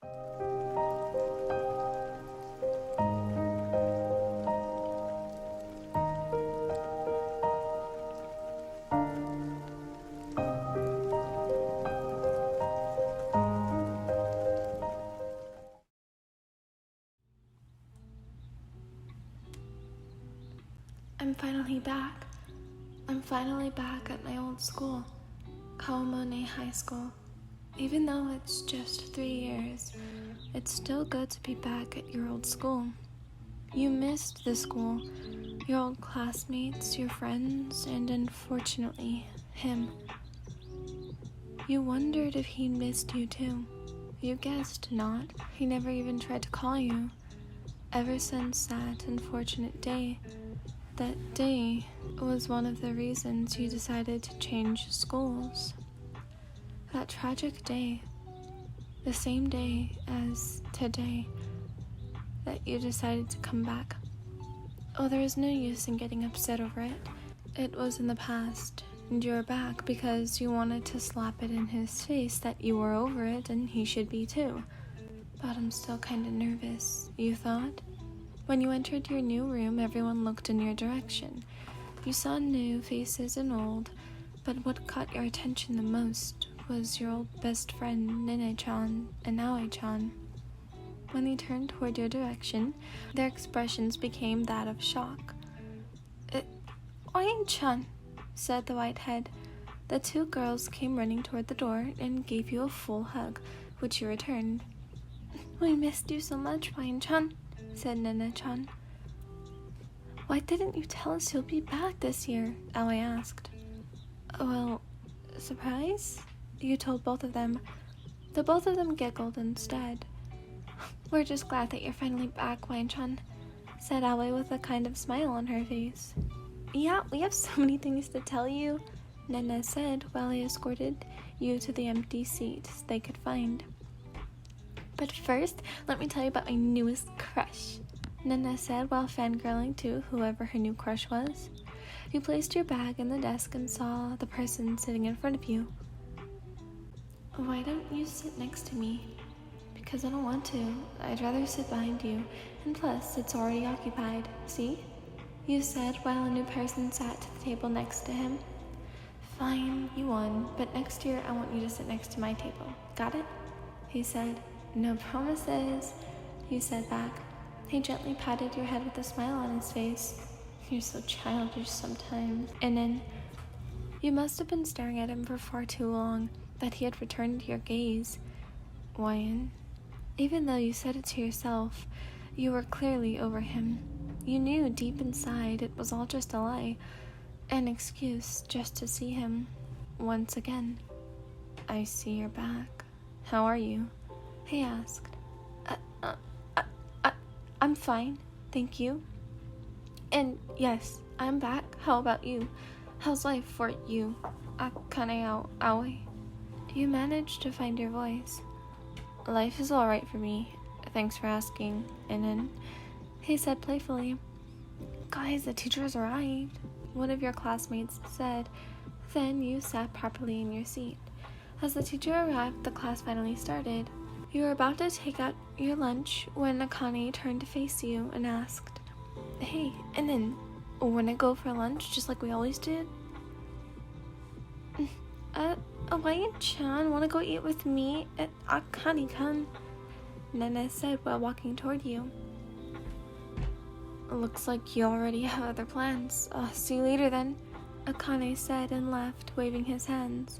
I'm finally back. I'm finally back at my old school, Kaomone High School. Even though it's just 3 years, it's still good to be back at your old school. You missed the school, your old classmates, your friends, and unfortunately, him. You wondered if he missed you too. You guessed not. He never even tried to call you. Ever since that unfortunate day, that day was one of the reasons you decided to change schools. That tragic day, the same day as today, that you decided to come back. Oh, there is no use in getting upset over it. It was in the past, and you're back because you wanted to slap it in his face that you were over it and he should be too. But I'm still kinda nervous, you thought? When you entered your new room, everyone looked in your direction. You saw new faces and old, but what caught your attention the most was your old best friend Nene-chan and Aoi-chan. When they turned toward your direction, their expressions became that of shock. Aoi-chan, said the white head. The two girls came running toward the door and gave you a full hug, which you returned. We missed you so much, Aoi-chan, said Nene-chan. Why didn't you tell us you'll be back this year? Aoi asked. Well, surprise? You told both of them. The both of them giggled instead. We're just glad that you're finally back, Aoi-chan, said Aoi with a kind of smile on her face. Yeah, we have so many things to tell you, Nene said while he escorted you to the empty seats they could find. But first, let me tell you about my newest crush, Nene said while fangirling to whoever her new crush was. You placed your bag in the desk and saw the person sitting in front of you. Why don't you sit next to me? Because I don't want to. I'd rather sit behind you. And plus, it's already occupied. See? You said while a new person sat to the table next to him. Fine, you won. But next year, I want you to sit next to my table. Got it? He said. No promises, you said back. He gently patted your head with a smile on his face. You're so childish sometimes. And then, you must have been staring at him for far too long, that he had returned your gaze. Wyan, even though you said it to yourself, you were clearly over him. You knew deep inside it was all just a lie, an excuse just to see him once again. I see you're back. How are you? He asked. I'm fine, thank you. And yes, I'm back. How about you? How's life for you, Akane Aoi? You managed to find your voice. Life is alright for me. Thanks for asking, Inen. He said playfully. Guys, the teacher's arrived, one of your classmates said. Then you sat properly in your seat. As the teacher arrived, the class finally started. You were about to take out your lunch when Akane turned to face you and asked, Hey, Inen, wanna go for lunch just like we always did? Aoi-chan, wanna go eat with me at Akane-kan? Nene said while walking toward you. Looks like you already have other plans. See you later then, Akane said and left, waving his hands.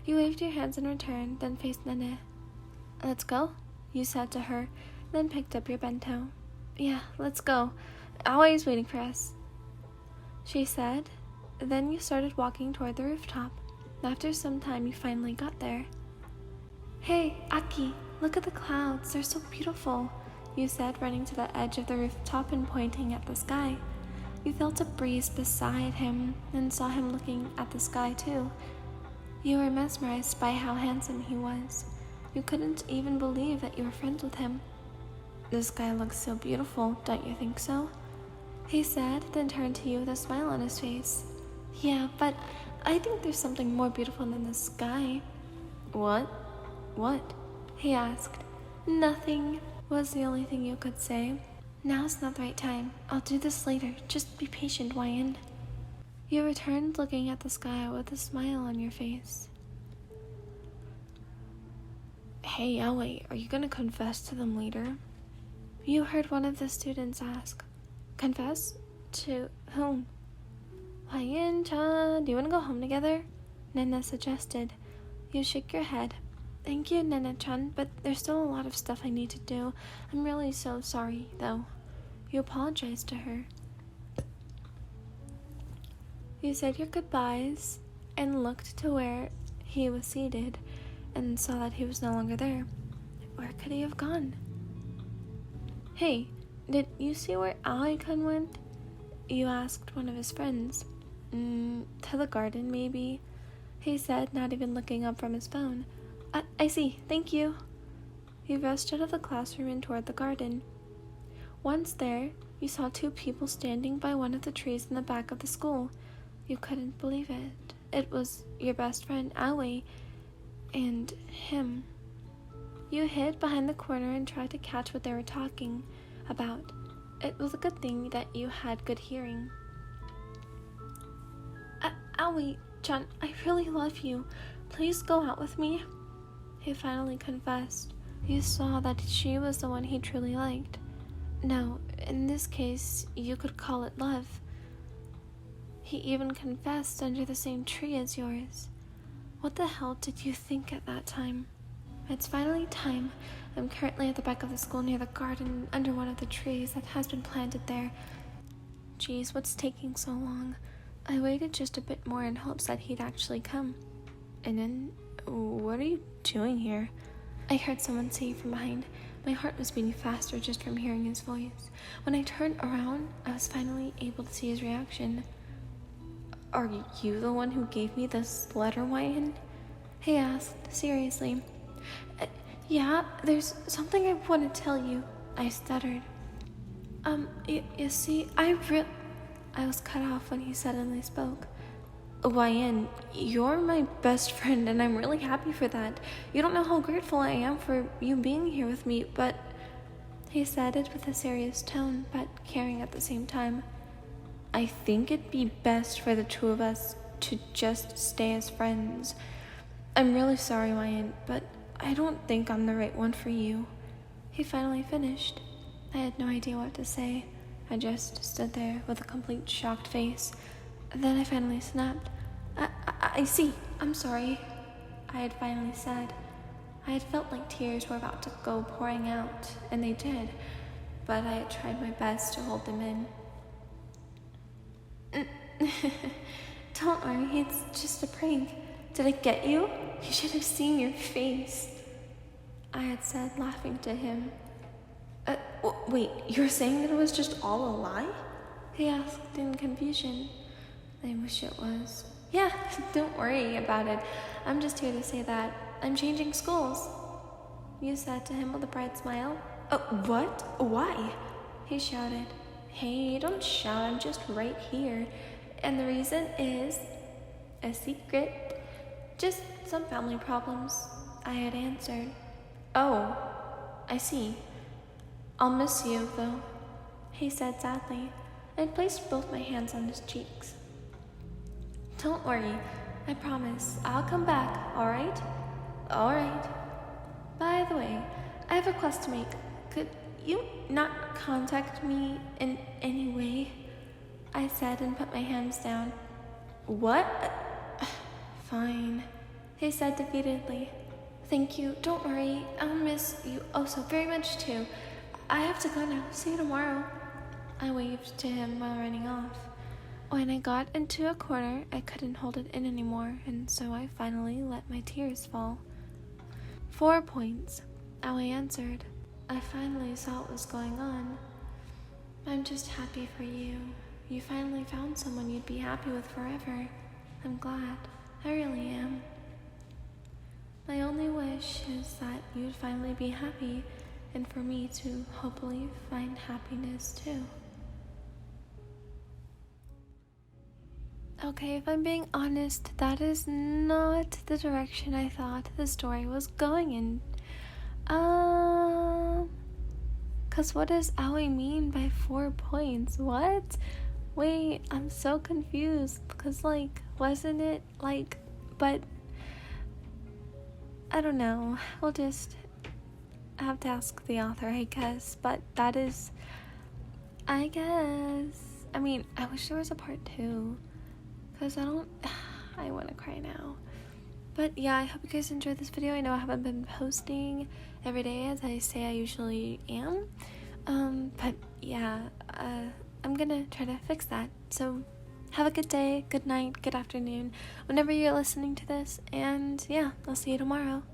You waved your hands in return, then faced Nene. Let's go, you said to her, then picked up your bento. Yeah, let's go. Aoi is waiting for us, she said. Then you started walking toward the rooftop. After some time, you finally got there. Hey, Aki, look at the clouds. They're so beautiful, you said, running to the edge of the rooftop and pointing at the sky. You felt a breeze beside him and saw him looking at the sky too. You were mesmerized by how handsome he was. You couldn't even believe that you were friends with him. The sky looks so beautiful, don't you think so? He said, then turned to you with a smile on his face. Yeah, but I think there's something more beautiful than the sky. What? What? He asked. Nothing was the only thing you could say. Now's not the right time. I'll do this later. Just be patient, Wyan. You returned looking at the sky with a smile on your face. Hey, Aoi, are you gonna confess to them later? You heard one of the students ask. Confess? To whom? Wyan-chan, do you want to go home together? Nana suggested. You shook your head. Thank you, Nana-chan, but there's still a lot of stuff I need to do. I'm really so sorry, though. You apologized to her. You said your goodbyes and looked to where he was seated and saw that he was no longer there. Where could he have gone? Hey, did you see where Akane went? You asked one of his friends. To the garden, maybe, he said, not even looking up from his phone. I see, thank you. He rushed out of the classroom and toward the garden. Once there, you saw two people standing by one of the trees in the back of the school. You couldn't believe it. It was your best friend, Aoi, and him. You hid behind the corner and tried to catch what they were talking about. It was a good thing that you had good hearing. Aoi-chan, I really love you. Please go out with me. He finally confessed. You saw that she was the one he truly liked. No, in this case, you could call it love. He even confessed under the same tree as yours. What the hell did you think at that time? It's finally time. I'm currently at the back of the school near the garden under one of the trees that has been planted there. Geez, what's taking so long? I waited just a bit more in hopes that he'd actually come. And then, what are you doing here? I heard someone say from behind. My heart was beating faster just from hearing his voice. When I turned around, I was finally able to see his reaction. Are you the one who gave me this letter, Wyan? He asked, seriously. Yeah, there's something I want to tell you, I stuttered. You see, I was cut off when he suddenly spoke. Wyan, you're my best friend, and I'm really happy for that. You don't know how grateful I am for you being here with me, but... He said it with a serious tone, but caring at the same time. I think it'd be best for the two of us to just stay as friends. I'm really sorry, Wyan, but I don't think I'm the right one for you. He finally finished. I had no idea what to say. I just stood there with a complete shocked face. Then I finally snapped. I see. I'm sorry. I had finally said. I had felt like tears were about to go pouring out, and they did, but I had tried my best to hold them in. Don't worry, it's just a prank. Did I get you? You should have seen your face, I had said, laughing to him. Wait, you're saying that it was just all a lie? He asked in confusion. I wish it was. Yeah, don't worry about it. I'm just here to say that I'm changing schools, you said to him with a bright smile. What? Why? He shouted. Hey, don't shout, I'm just right here. And the reason is a secret. Just some family problems, I had answered. Oh, I see. I'll miss you, though, he said sadly, and placed both my hands on his cheeks. Don't worry, I promise. I'll come back, alright? Alright. By the way, I have a request to make. Could you not contact me in any way? I said and put my hands down. What? Fine, he said defeatedly. Thank you, don't worry. I'll miss you oh so very much too. I have to go now. See you tomorrow. I waved to him while running off. When I got into a corner, I couldn't hold it in anymore, and so I finally let my tears fall. 4 points, Aoi answered. I finally saw what was going on. I'm just happy for you. You finally found someone you'd be happy with forever. I'm glad. I really am. My only wish is that you'd finally be happy, and for me to hopefully find happiness too. Okay, if I'm being honest, that is not the direction I thought the story was going in. Because what does Aoi mean by 4 points? What? Wait, I'm so confused. Because, like, wasn't it, like, but I don't know. We'll just have to ask the author, I guess. But that is, I guess. I mean, I wish there was a part 2. Because I want to cry now. But yeah, I hope you guys enjoyed this video. I know I haven't been posting every day as I say I usually am. But yeah, I'm gonna try to fix that. So have a good day, good night, good afternoon, whenever you're listening to this. And yeah, I'll see you tomorrow.